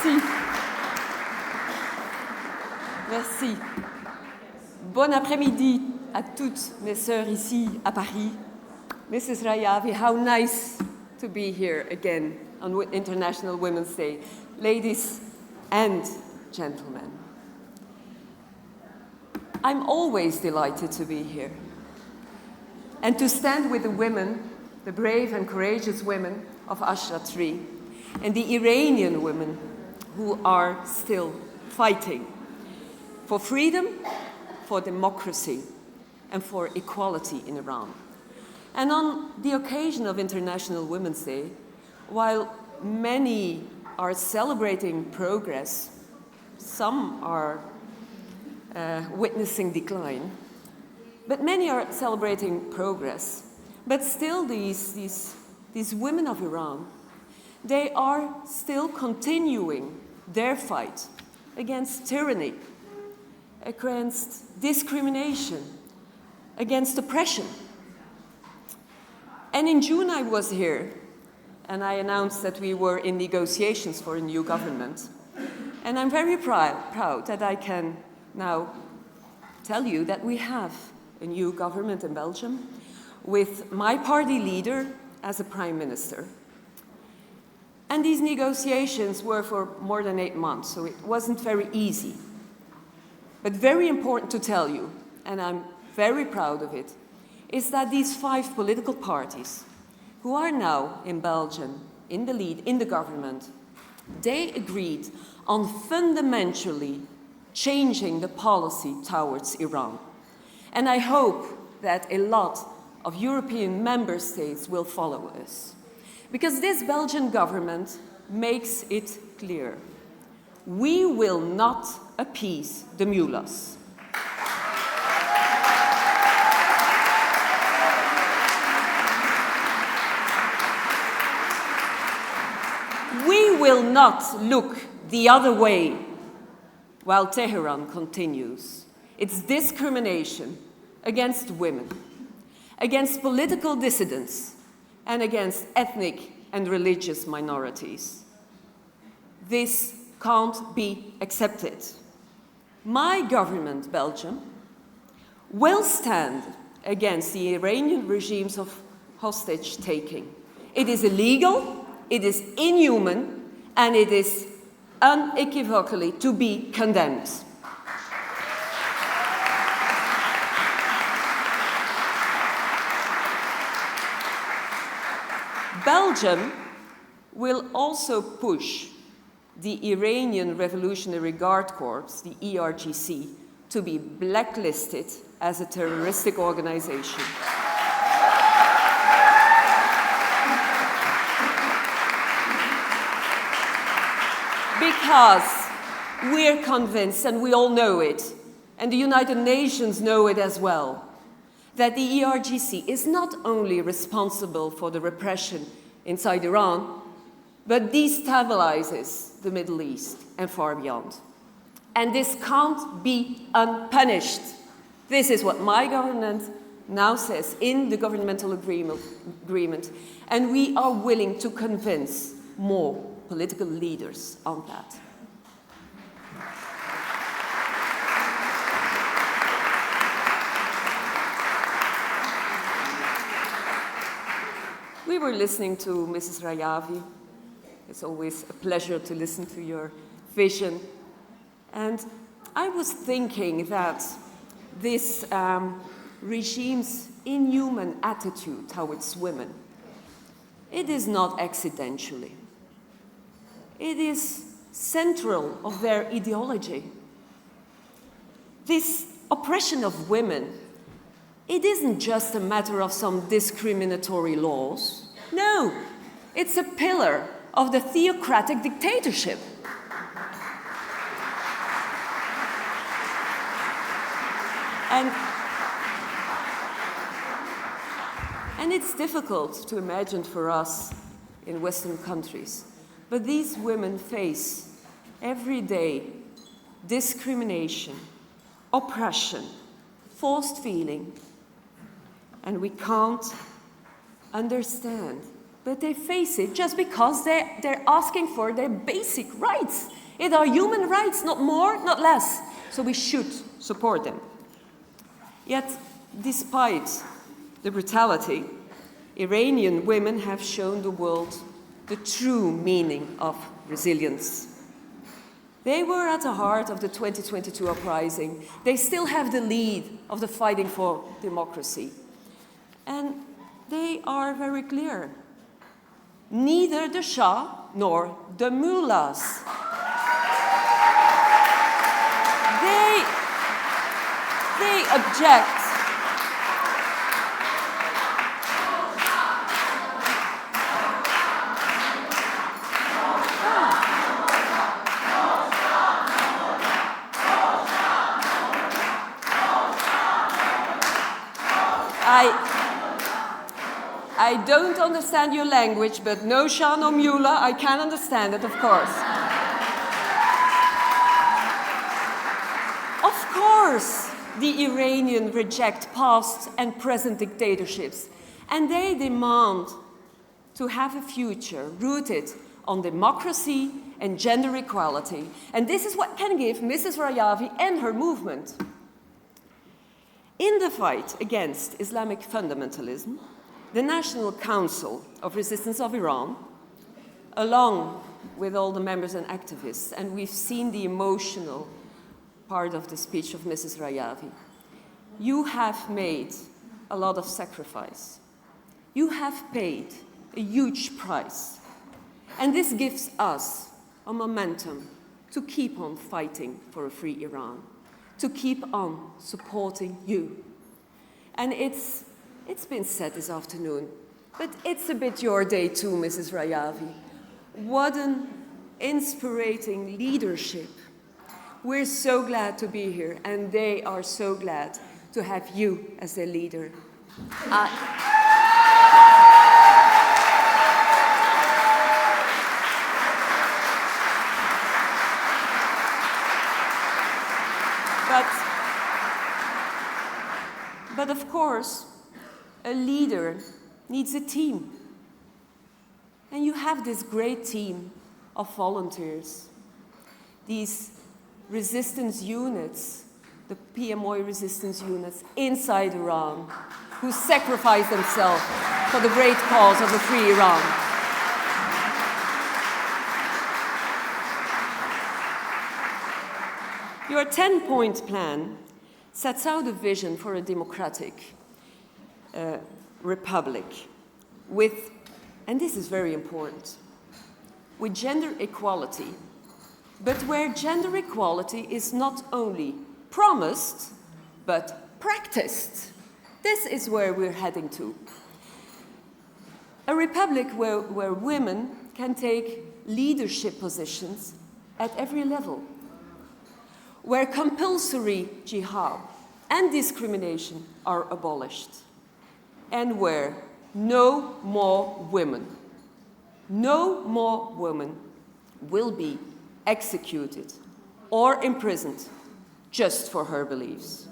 Merci. Merci. Bon après-midi à toutes mes sœurs ici à Paris. Mrs. Rayavi, how nice to be here again on International Women's Day. Ladies and gentlemen, I'm always delighted to be here and to stand with the women, the brave and courageous women of Ashra Tree, and the Iranian women who are still fighting for freedom, for democracy, and for equality in Iran. And on the occasion of International Women's Day, while many are celebrating progress, some are witnessing decline, but many are celebrating progress. But still these women of Iran, they are still continuing their fight against tyranny, against discrimination, against oppression. And in June I was here, and I announced that we were in negotiations for a new government. And I'm very proud that I can now tell you that we have a new government in Belgium with my party leader as a prime minister. And these negotiations were for more than 8 months, so it wasn't very easy. But very important to tell you, and I'm very proud of it, is that these 5 political parties who are now in Belgium, in the lead, in the government, they agreed on fundamentally changing the policy towards Iran. And I hope that a lot of European member states will follow us. Because this Belgian government makes it clear. We will not appease the mullahs. We will not look the other way while Tehran continues its discrimination against women, against political dissidents, and against ethnic and religious minorities. This can't be accepted. My government, Belgium, will stand against the Iranian regimes of hostage-taking. It is illegal, it is inhuman, and it is unequivocally to be condemned. Belgium will also push the Iranian Revolutionary Guard Corps, the ERGC, to be blacklisted as a terroristic organization. Because we're convinced, and we all know it, and the United Nations know it as well, that the ERGC is not only responsible for the repression inside Iran, but destabilizes the Middle East and far beyond. And this can't be unpunished. This is what my government now says in the governmental agreement, and we are willing to convince more political leaders on that. We were listening to Mrs. Rayavi. It's always a pleasure to listen to your vision. And I was thinking that this regime's inhuman attitude towards women, it is not accidentally. It is central of their ideology. This oppression of women, it isn't just a matter of some discriminatory laws. No, it's a pillar of the theocratic dictatorship. And it's difficult to imagine for us in Western countries, but these women face every day discrimination, oppression, forced feeling, and we can't understand but they face it just because they're asking for their basic rights. It are human rights, not more, not less. So we should support them. Yet, despite the brutality, Iranian women have shown the world the true meaning of resilience. They were at the heart of the 2022 uprising. They still have the lead of the fighting for democracy. And they are very clear. Neither the Shah nor the mullahs. They object. I don't understand your language, but no Shah, no mullah, I can understand it, of course. Of course, the Iranians reject past and present dictatorships, and they demand to have a future rooted on democracy and gender equality. And this is what can give Mrs. Rajavi and her movement. In the fight against Islamic fundamentalism, the National Council of Resistance of Iran, along with all the members and activists, and we've seen the emotional part of the speech of Mrs. Rajavi, you have made a lot of sacrifice. You have paid a huge price. And this gives us a momentum to keep on fighting for a free Iran, to keep on supporting you. And it's been said this afternoon, but it's a bit your day too, Mrs. Rajavi. What an inspiring leadership. We're so glad to be here, and they are so glad to have you as their leader. But of course, a leader needs a team. And you have this great team of volunteers, these resistance units, the PMOI resistance units inside Iran, who sacrifice themselves for the great cause of a free Iran. Your 10-point plan sets out a vision for a democratic republic with, and this is very important, with gender equality, but where gender equality is not only promised, but practiced. This is where we're heading to. A republic where women can take leadership positions at every level, where compulsory jihad and discrimination are abolished, and where no more women will be executed or imprisoned just for her beliefs.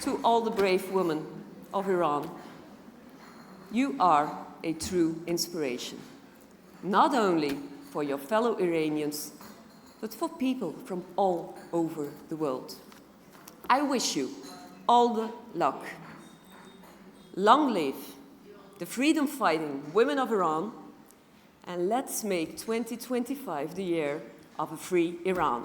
To all the brave women of Iran, you are a true inspiration, not only for your fellow Iranians, but for people from all over the world. I wish you all the luck. Long live the freedom-fighting women of Iran, and let's make 2025 the year of a free Iran.